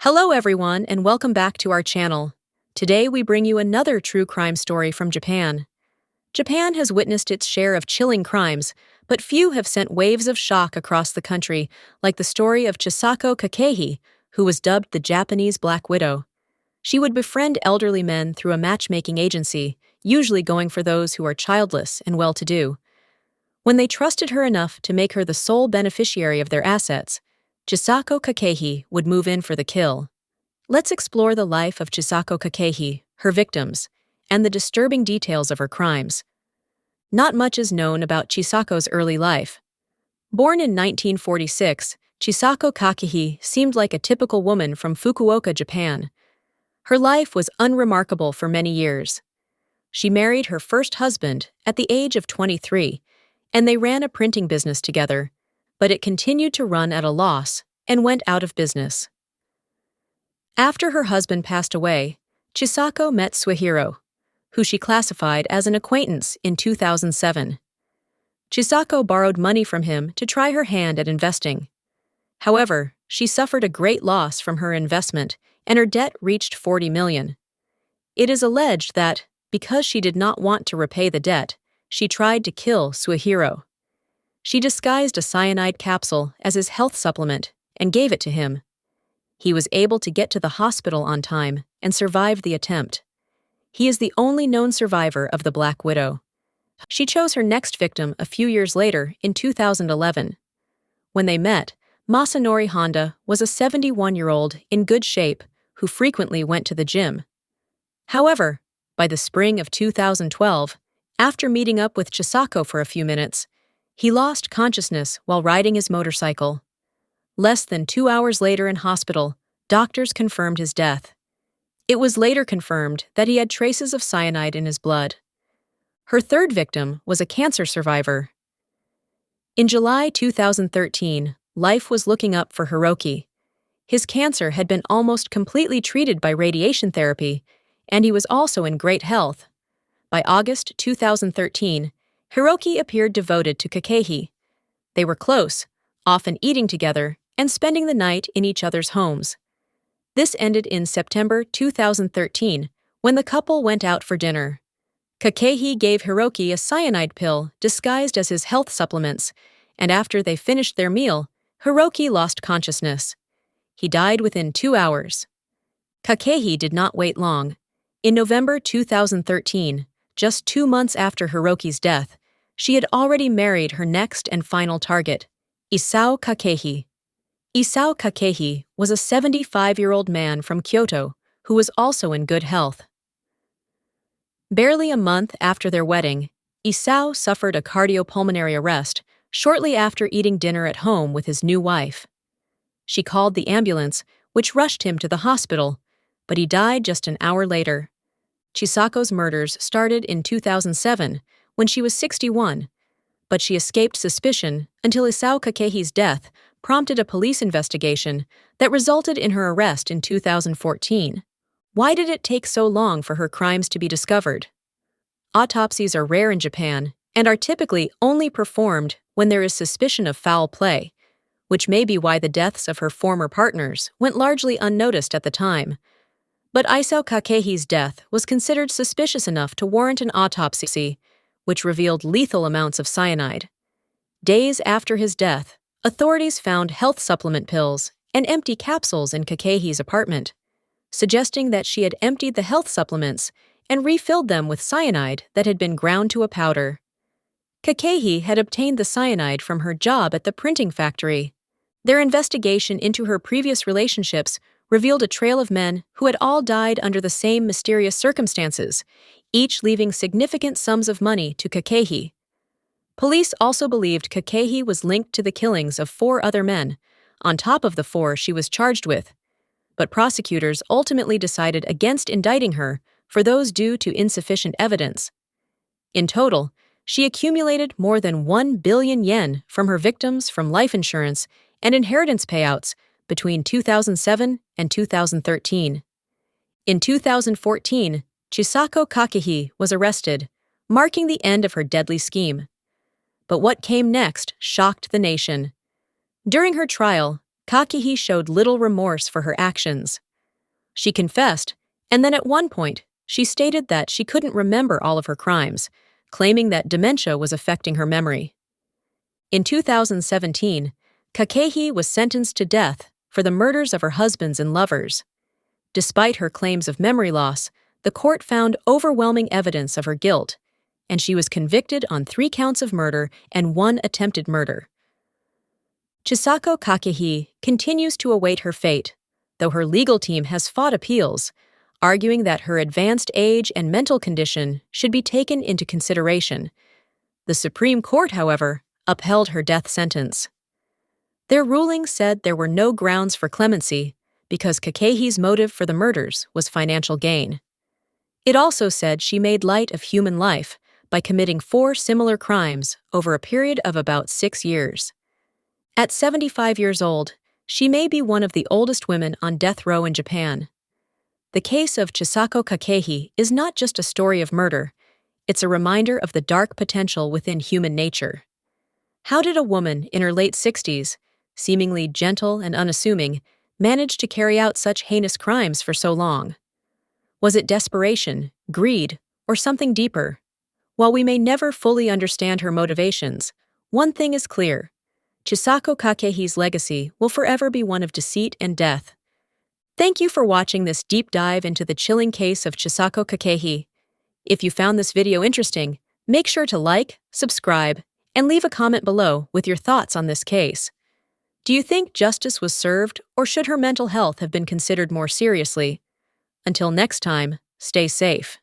Hello everyone and welcome back to our channel. Today we bring you another true crime story from Japan. Japan has witnessed its share of chilling crimes, but few have sent waves of shock across the country, like the story of Chisako Kakehi, who was dubbed the Japanese Black Widow. She would befriend elderly men through a matchmaking agency, usually going for those who are childless and well-to-do. When they trusted her enough to make her the sole beneficiary of their assets, Chisako Kakehi would move in for the kill. Let's explore the life of Chisako Kakehi, her victims, and the disturbing details of her crimes. Not much is known about Chisako's early life. Born in 1946, Chisako Kakehi seemed like a typical woman from Fukuoka, Japan. Her life was unremarkable for many years. She married her first husband at the age of 23, and they ran a printing business together, but it continued to run at a loss and went out of business. After her husband passed away, Chisako met Suehiro, who she classified as an acquaintance in 2007. Chisako borrowed money from him to try her hand at investing. However, she suffered a great loss from her investment, and her debt reached 40 million. It is alleged that, because she did not want to repay the debt, she tried to kill Suehiro. She disguised a cyanide capsule as his health supplement and gave it to him. He was able to get to the hospital on time and survived the attempt. He is the only known survivor of the Black Widow. She chose her next victim a few years later in 2011. When they met, Masanori Honda was a 71-year-old in good shape who frequently went to the gym. However, by the spring of 2012, after meeting up with Chisako for a few minutes, he lost consciousness while riding his motorcycle. Less than 2 hours later in hospital, doctors confirmed his death. It was later confirmed that he had traces of cyanide in his blood. Her third victim was a cancer survivor. In July 2013, life was looking up for Hiroki. His cancer had been almost completely treated by radiation therapy, and he was also in great health. By August 2013, Hiroki appeared devoted to Kakehi. They were close, often eating together and spending the night in each other's homes. This ended in September 2013, when the couple went out for dinner. Kakehi gave Hiroki a cyanide pill disguised as his health supplements, and after they finished their meal, Hiroki lost consciousness. He died within 2 hours. Kakehi did not wait long. In November 2013, just 2 months after Hiroki's death, she had already married her next and final target, Isao Kakehi. Isao Kakehi was a 75-year-old man from Kyoto who was also in good health. Barely a month after their wedding, Isao suffered a cardiopulmonary arrest shortly after eating dinner at home with his new wife. She called the ambulance, which rushed him to the hospital, but he died just an hour later. Chisako's murders started in 2007, when she was 61, but she escaped suspicion until Isao Kakehi's death prompted a police investigation that resulted in her arrest in 2014. Why did it take so long for her crimes to be discovered? Autopsies are rare in Japan and are typically only performed when there is suspicion of foul play, which may be why the deaths of her former partners went largely unnoticed at the time. But Isao Kakehi's death was considered suspicious enough to warrant an autopsy, which revealed lethal amounts of cyanide. Days after his death, authorities found health supplement pills and empty capsules in Kakehi's apartment, suggesting that she had emptied the health supplements and refilled them with cyanide that had been ground to a powder. Kakehi had obtained the cyanide from her job at the printing factory. Their investigation into her previous relationships revealed a trail of men who had all died under the same mysterious circumstances, each leaving significant sums of money to Kakehi. Police also believed Kakehi was linked to the killings of 4 other men, on top of the 4 she was charged with, but prosecutors ultimately decided against indicting her for those due to insufficient evidence. In total, she accumulated more than 1 billion yen from her victims from life insurance and inheritance payouts between 2007 and 2013. In 2014, Chisako Kakehi was arrested, marking the end of her deadly scheme. But what came next shocked the nation. During her trial, Kakehi showed little remorse for her actions. She confessed, and then at one point, she stated that she couldn't remember all of her crimes, claiming that dementia was affecting her memory. In 2017, Kakehi was sentenced to death for the murders of her husbands and lovers. Despite her claims of memory loss, the court found overwhelming evidence of her guilt, and she was convicted on 3 counts of murder and 1 attempted murder. Chisako Kakehi continues to await her fate, though her legal team has fought appeals, arguing that her advanced age and mental condition should be taken into consideration. The Supreme Court, however, upheld her death sentence. Their ruling said there were no grounds for clemency because Kakehi's motive for the murders was financial gain. It also said she made light of human life by committing 4 similar crimes over a period of about 6 years. At 75 years old, she may be one of the oldest women on death row in Japan. The case of Chisako Kakehi is not just a story of murder, it's a reminder of the dark potential within human nature. How did a woman in her late 60s, seemingly gentle and unassuming, manage to carry out such heinous crimes for so long? Was it desperation, greed, or something deeper? While we may never fully understand her motivations, one thing is clear: Chisako Kakehi's legacy will forever be one of deceit and death. Thank you for watching this deep dive into the chilling case of Chisako Kakehi. If you found this video interesting, make sure to like, subscribe, and leave a comment below with your thoughts on this case. Do you think justice was served, or should her mental health have been considered more seriously? Until next time, stay safe.